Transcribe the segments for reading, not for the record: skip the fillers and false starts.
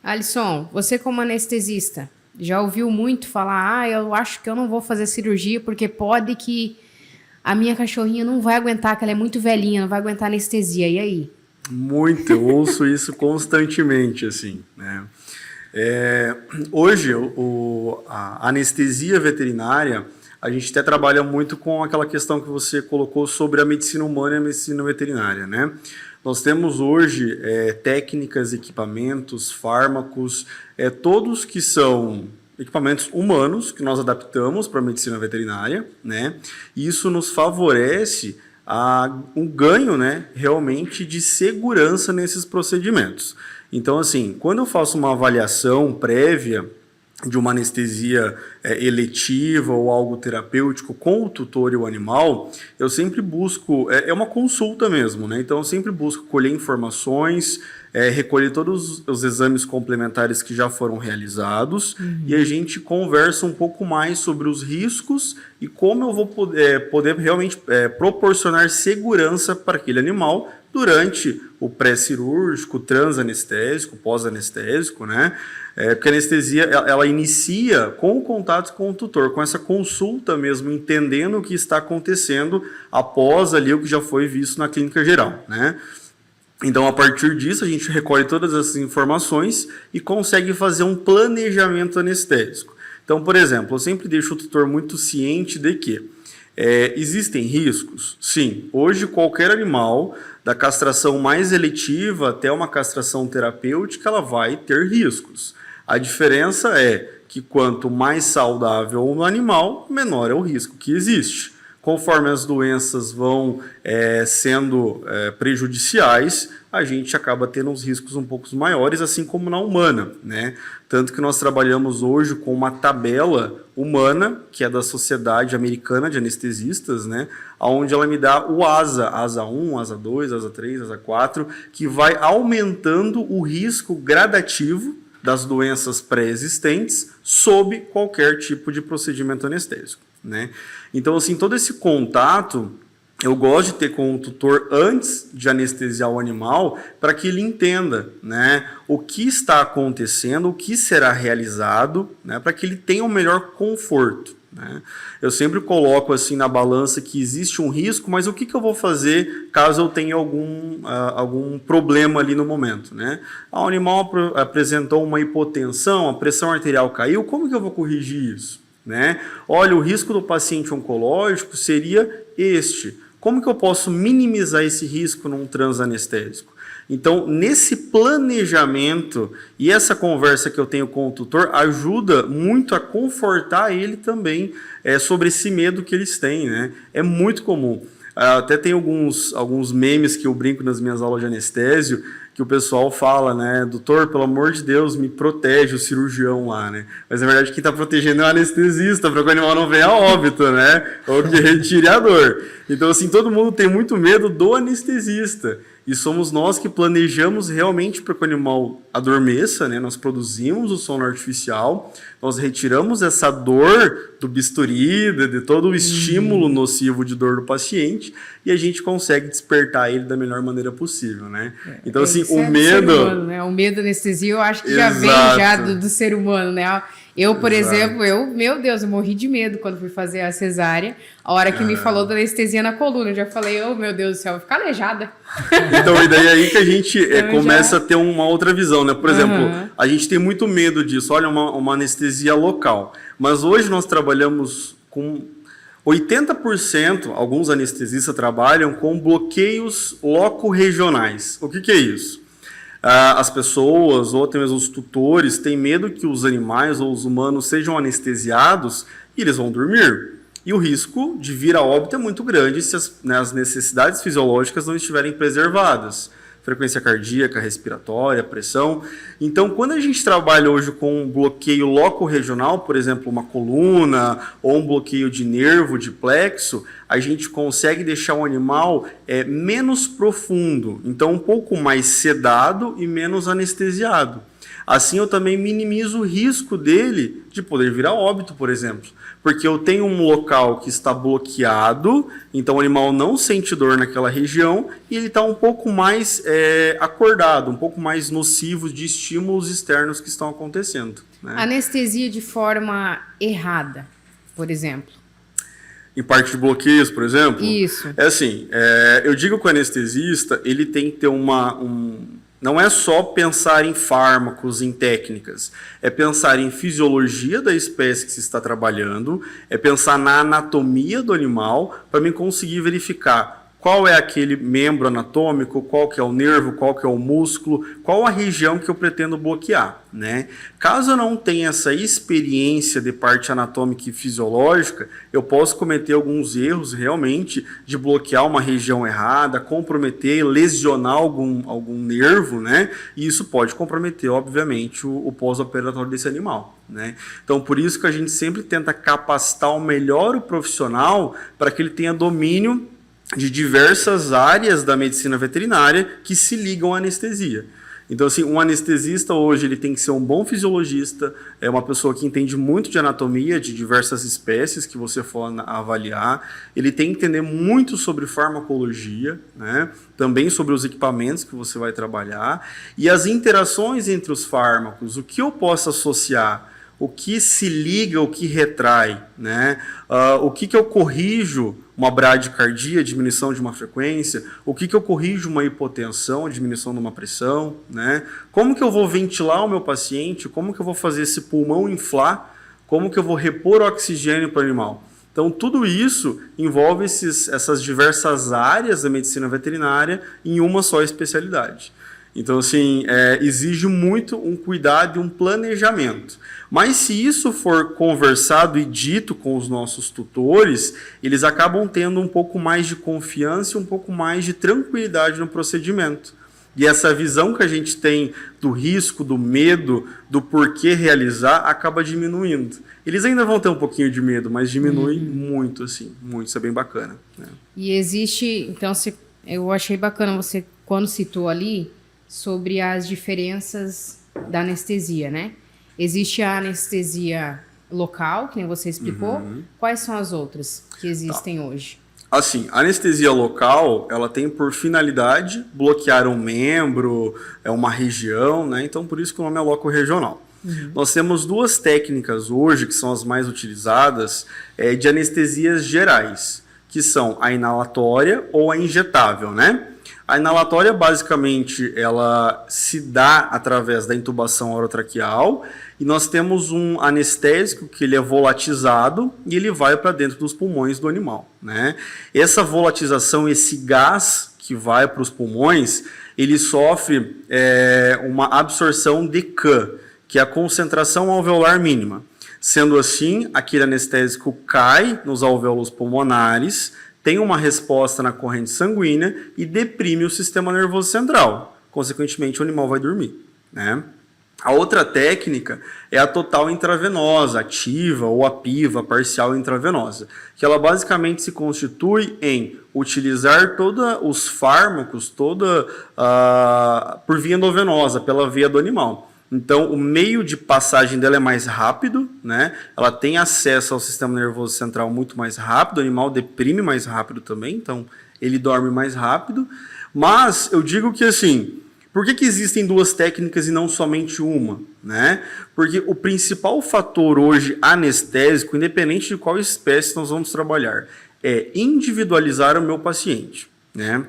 Alisson, você como anestesista, já ouviu muito falar, eu acho que eu não vou fazer cirurgia porque pode que a minha cachorrinha não vai aguentar, que ela é muito velhinha, não vai aguentar anestesia. E aí? Muito, eu ouço isso constantemente, assim, né? É, hoje, a anestesia veterinária, a gente até trabalha muito com aquela questão que você colocou sobre a medicina humana e a medicina veterinária, né? Nós temos hoje técnicas, equipamentos, fármacos, todos que são equipamentos humanos que nós adaptamos para a medicina veterinária, né? E isso nos favorece um ganho, né, realmente de segurança nesses procedimentos. Então, assim, quando eu faço uma avaliação prévia de uma anestesia eletiva ou algo terapêutico com o tutor e o animal, eu sempre busco, é uma consulta mesmo, né? Então eu sempre busco colher informações, recolher todos os exames complementares que já foram realizados e a gente conversa um pouco mais sobre os riscos e como eu vou poder realmente proporcionar segurança para aquele animal durante o pré-cirúrgico, transanestésico, pós-anestésico, né? Porque a anestesia, ela inicia com o contato com o tutor, com essa consulta mesmo, entendendo o que está acontecendo após ali o que já foi visto na clínica geral, né? Então, a partir disso, a gente recolhe todas essas informações e consegue fazer um planejamento anestésico. Então, por exemplo, eu sempre deixo o tutor muito ciente de que existem riscos? Sim. Hoje, qualquer animal, da castração mais eletiva até uma castração terapêutica, ela vai ter riscos. A diferença é que quanto mais saudável o animal, menor é o risco que existe. Conforme as doenças vão sendo prejudiciais, a gente acaba tendo uns riscos um pouco maiores, assim como na humana, né? Tanto que nós trabalhamos hoje com uma tabela humana, que é da Sociedade Americana de Anestesistas, né? Onde ela me dá o ASA 1, ASA 2, ASA 3, ASA 4, que vai aumentando o risco gradativo das doenças pré-existentes sob qualquer tipo de procedimento anestésico, né? Então, assim, todo esse contato eu gosto de ter com o tutor antes de anestesiar o animal para que ele entenda, né, o que está acontecendo, o que será realizado, né, para que ele tenha o melhor conforto, né? Eu sempre coloco assim na balança que existe um risco, mas o que eu vou fazer caso eu tenha algum problema ali no momento, né? O animal apresentou uma hipotensão, a pressão arterial caiu, como que eu vou corrigir isso, né? Olha, o risco do paciente oncológico seria este. Como que eu posso minimizar esse risco num transanestésico? Então, nesse planejamento e essa conversa que eu tenho com o tutor ajuda muito a confortar ele também sobre esse medo que eles têm, né? É muito comum. Até tem alguns memes que eu brinco nas minhas aulas de anestésio, que o pessoal fala, né, doutor, pelo amor de Deus, me protege o cirurgião lá, né? Mas na verdade quem está protegendo é o anestesista, para que o animal não venha a óbito, né? Ou que retire a dor. Então, assim, todo mundo tem muito medo do anestesista. E somos nós que planejamos realmente para que o animal adormeça, né? Nós produzimos o sono artificial, nós retiramos essa dor do bisturi, de todo o estímulo nocivo de dor do paciente, e a gente consegue despertar ele da melhor maneira possível, né? Então, assim, o medo... Humano, né? O medo da anestesia, eu acho que já vem já do ser humano, né? Eu, por exemplo, meu Deus, eu morri de medo quando fui fazer a cesárea. A hora que me falou da anestesia na coluna, eu já falei, oh, meu Deus do céu, vou ficar aleijada. Então, e daí é aí que a gente começa a ter uma outra visão, né? Por exemplo, a gente tem muito medo disso. Olha, uma anestesia local. Mas hoje nós trabalhamos com 80%, alguns anestesistas trabalham com bloqueios loco-regionais. O que é isso? As pessoas, ou até mesmo os tutores, têm medo que os animais ou os humanos sejam anestesiados e eles vão dormir. E o risco de vir a óbito é muito grande se as necessidades fisiológicas não estiverem preservadas. Frequência cardíaca, respiratória, pressão. Então, quando a gente trabalha hoje com um bloqueio loco-regional, por exemplo, uma coluna ou um bloqueio de nervo, de plexo, a gente consegue deixar o animal menos profundo, então um pouco mais sedado e menos anestesiado. Assim eu também minimizo o risco dele de poder vir a óbito, por exemplo. Porque eu tenho um local que está bloqueado, então o animal não sente dor naquela região e ele está um pouco mais acordado, um pouco mais nocivo de estímulos externos que estão acontecendo. Né? Anestesia de forma errada, por exemplo. Em parte de bloqueios, por exemplo? Isso. É assim, eu digo que o anestesista, ele tem que ter não é só pensar em fármacos, em técnicas, é pensar em fisiologia da espécie que se está trabalhando, é pensar na anatomia do animal, para mim conseguir verificar qual é aquele membro anatômico, qual que é o nervo, qual que é o músculo, qual a região que eu pretendo bloquear, né? Caso eu não tenha essa experiência de parte anatômica e fisiológica, eu posso cometer alguns erros realmente de bloquear uma região errada, comprometer, lesionar algum nervo, né? E isso pode comprometer, obviamente, o pós-operatório desse animal, né? Então, por isso que a gente sempre tenta capacitar ao melhor o profissional para que ele tenha domínio de diversas áreas da medicina veterinária que se ligam à anestesia. Então, assim, um anestesista hoje ele tem que ser um bom fisiologista, é uma pessoa que entende muito de anatomia de diversas espécies que você for avaliar, ele tem que entender muito sobre farmacologia, né? Também sobre os equipamentos que você vai trabalhar e as interações entre os fármacos, o que eu posso associar, o que se liga, o que retrai, né? O que eu corrijo uma bradicardia, diminuição de uma frequência, o que eu corrijo uma hipotensão, diminuição de uma pressão, né? Como que eu vou ventilar o meu paciente, como que eu vou fazer esse pulmão inflar, como que eu vou repor oxigênio para o animal. Então, tudo isso envolve essas diversas áreas da medicina veterinária em uma só especialidade. Então, assim, exige muito um cuidado e um planejamento. Mas se isso for conversado e dito com os nossos tutores, eles acabam tendo um pouco mais de confiança e um pouco mais de tranquilidade no procedimento. E essa visão que a gente tem do risco, do medo, do porquê realizar, acaba diminuindo. Eles ainda vão ter um pouquinho de medo, mas diminui muito, assim, muito. Isso é bem bacana. Né? E existe, então, eu achei bacana você, quando citou ali, sobre as diferenças da anestesia, né? Existe a anestesia local, que nem você explicou. Quais são as outras que existem hoje? Assim, a anestesia local, ela tem por finalidade bloquear um membro, uma região, né? Então, por isso que o nome é loco-regional. Nós temos duas técnicas hoje, que são as mais utilizadas, de anestesias gerais, que são a inalatória ou a injetável, né? A inalatória, basicamente, ela se dá através da intubação orotraqueal e nós temos um anestésico que ele é volatizado e ele vai para dentro dos pulmões do animal, né? Essa volatização, esse gás que vai para os pulmões, ele sofre uma absorção de K, que é a concentração alveolar mínima. Sendo assim, aquele anestésico cai nos alvéolos pulmonares, tem uma resposta na corrente sanguínea e deprime o sistema nervoso central. Consequentemente, o animal vai dormir, né? A outra técnica é a total intravenosa, ativa ou apiva, parcial intravenosa, que ela basicamente se constitui em utilizar todos os fármacos, por via endovenosa, pela veia do animal. Então, o meio de passagem dela é mais rápido, né? Ela tem acesso ao sistema nervoso central muito mais rápido, o animal deprime mais rápido também, então ele dorme mais rápido. Mas eu digo que assim, por que existem duas técnicas e não somente uma, né? Porque o principal fator hoje anestésico, independente de qual espécie nós vamos trabalhar, é individualizar o meu paciente, né?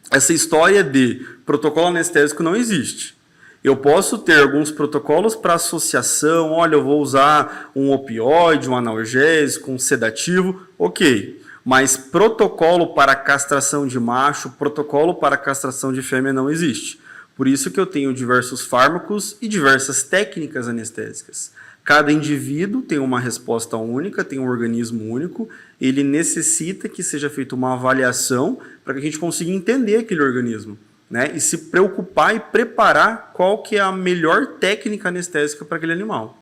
Essa história de protocolo anestésico não existe. Eu posso ter alguns protocolos para associação, olha, eu vou usar um opioide, um analgésico, um sedativo, ok. Mas protocolo para castração de macho, protocolo para castração de fêmea não existe. Por isso que eu tenho diversos fármacos e diversas técnicas anestésicas. Cada indivíduo tem uma resposta única, tem um organismo único, ele necessita que seja feita uma avaliação para que a gente consiga entender aquele organismo. Né, e se preocupar e preparar qual que é a melhor técnica anestésica para aquele animal.